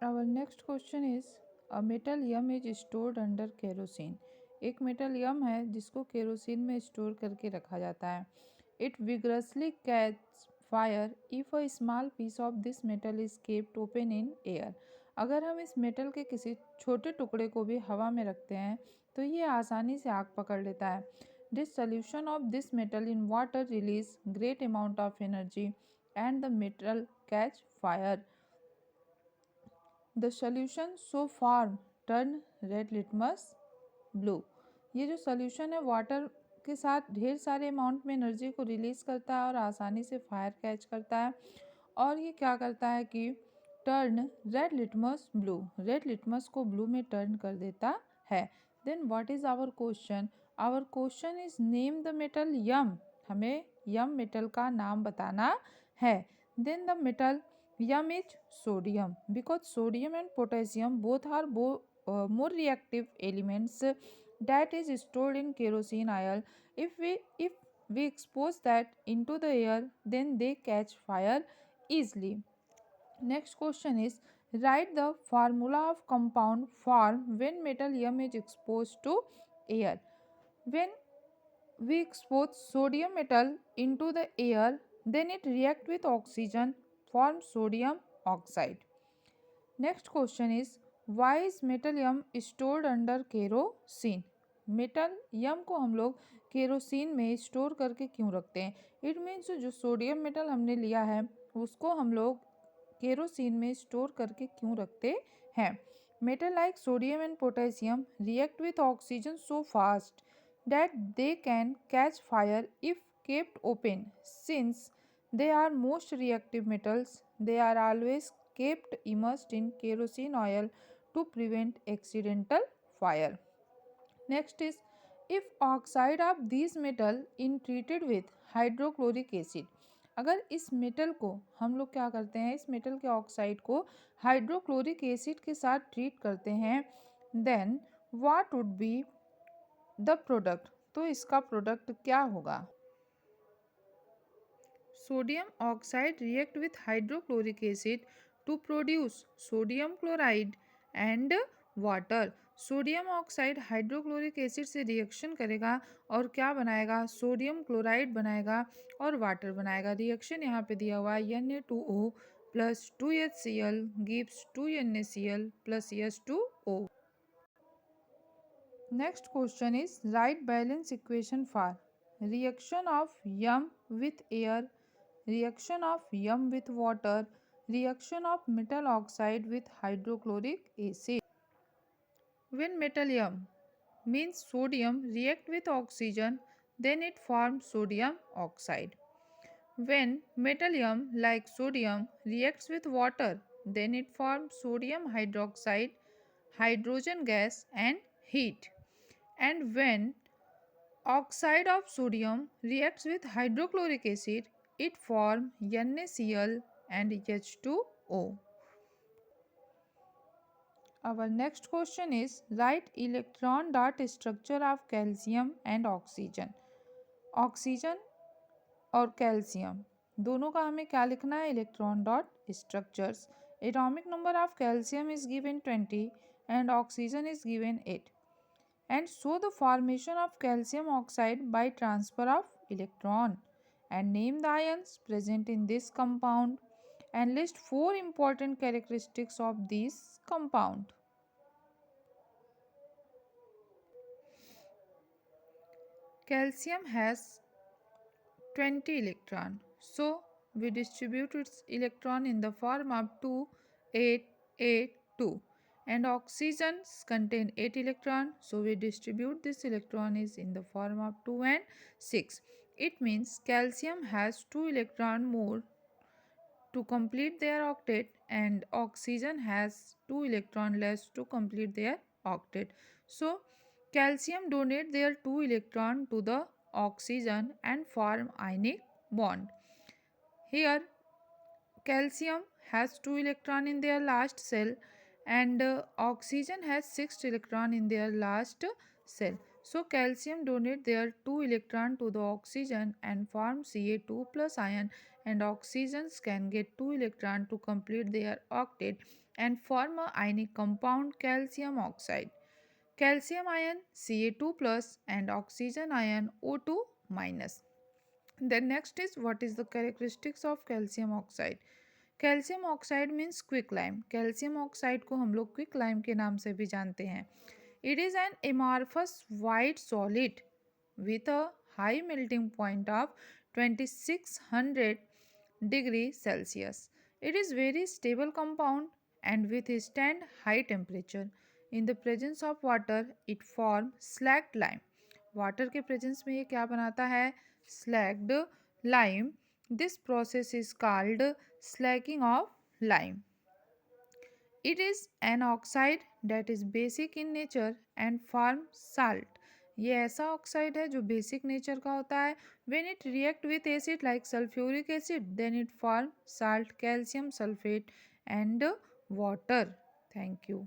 Our next question is a metal yum is stored under kerosene. एक metal यम है जिसको kerosene में store करके रखा जाता है. It vigorously catches fire if a small piece of this metal is kept open in air. अगर हम इस मेटल के किसी छोटे टुकड़े को भी हवा में रखते हैं तो ये आसानी से आग पकड़ लेता है. This solution of this metal in water release great amount of energy and the metal catch fire. The solution so form turn red litmus blue. ये जो सोल्यूशन है वाटर के साथ ढेर सारे अमाउंट में एनर्जी को रिलीज करता है और आसानी से फायर कैच करता है. और ये क्या करता है कि turn red litmus blue, red litmus को ब्लू में टर्न कर देता है. Then what is our question? Our question is name the metal yum. हमें यम मेटल का नाम बताना है. Then the metal yum is sodium because sodium and potassium both are more reactive elements that is stored in kerosene oil. If we expose that into the air, then they catch fire easily. Next question is write the formula of compound formed when metal yum is exposed to air. When we expose sodium metal into the air, then it reacts with oxygen, forms sodium oxide. Next question is why is metal yum stored under kerosene? Metal yum को हम लोग kerosene में store करके क्यों रखते हैं? It means जो sodium metal हमने लिया है उसको हम लोग केरोसिन में स्टोर करके क्यों रखते हैं? Metal like sodium and potassium react with oxygen so fast that they can catch fire if kept open. Since they are most reactive metals, they are always kept immersed in kerosene oil to prevent accidental fire. Next is if oxide of these metal in treated with hydrochloric acid. अगर इस metal को हम लोग क्या करते हैं, इस metal के ऑक्साइड को हाइड्रोक्लोरिक एसिड के साथ ट्रीट करते हैं, then what would be the product. तो इसका प्रोडक्ट क्या होगा? Sodium oxide react with hydrochloric acid to produce sodium chloride and water. Sodium oxide hydrochloric acid से रिएक्शन करेगा और क्या बनाएगा? सोडियम क्लोराइड बनाएगा और वाटर बनाएगा. रिएक्शन यहाँ पे दिया हुआ है Na2O plus 2HCl gives 2NaCl plus H2O. Next question is write balance equation for reaction of yum with air, reaction of yum with water, reaction of metal oxide with hydrochloric acid. When metal yum means sodium react with oxygen, then it forms sodium oxide. When metal yum like sodium reacts with water, then it forms sodium hydroxide, hydrogen gas and heat. And when oxide of sodium reacts with hydrochloric acid, it forms NaCl and H2O. Our next question is write electron dot structure of calcium and oxygen. Oxygen और calcium दोनों का हमें क्या लिखना है? Electron dot structures. Atomic number of calcium is given 20 and oxygen is given 8. And show the formation of calcium oxide by transfer of electron and name the ions present in this compound and list 4 important characteristics of this compound. Calcium has 20 electron, so we distribute its electron in the form of 2 8 8 2. And oxygens contain 8 electron, so we distribute this electron is in the form of 2 and 6. It means calcium has 2 electron more to complete their octet and oxygen has 2 electron less to complete their octet. So calcium donate their 2 electron to the oxygen and form ionic bond. Here calcium has 2 electron in their last cell and oxygen has 6 electron in their last cell. So calcium donate their 2 electron to the oxygen and form Ca2 plus ion and oxygens can get 2 electrons to complete their octet and form a ionic compound calcium oxide. Calcium ion Ca2 plus and oxygen ion O2 minus. Then next is what is the characteristics of calcium oxide. Calcium oxide means quick lime. Calcium oxide को हम लोग quick lime के नाम से भी जानते हैं. It is an amorphous white solid with a high melting point of 2600 degree Celsius. It is very stable compound and withstand high temperature. In the presence of water, it forms slacked lime. Water के presence में ये क्या बनाता है? Slagged lime. This process is called slacking of lime. It is an oxide that is basic in nature and form salt. ये ऐसा oxide है जो बेसिक नेचर का होता है. When it react with acid like sulfuric acid, then it form salt, calcium sulfate and water. Thank you.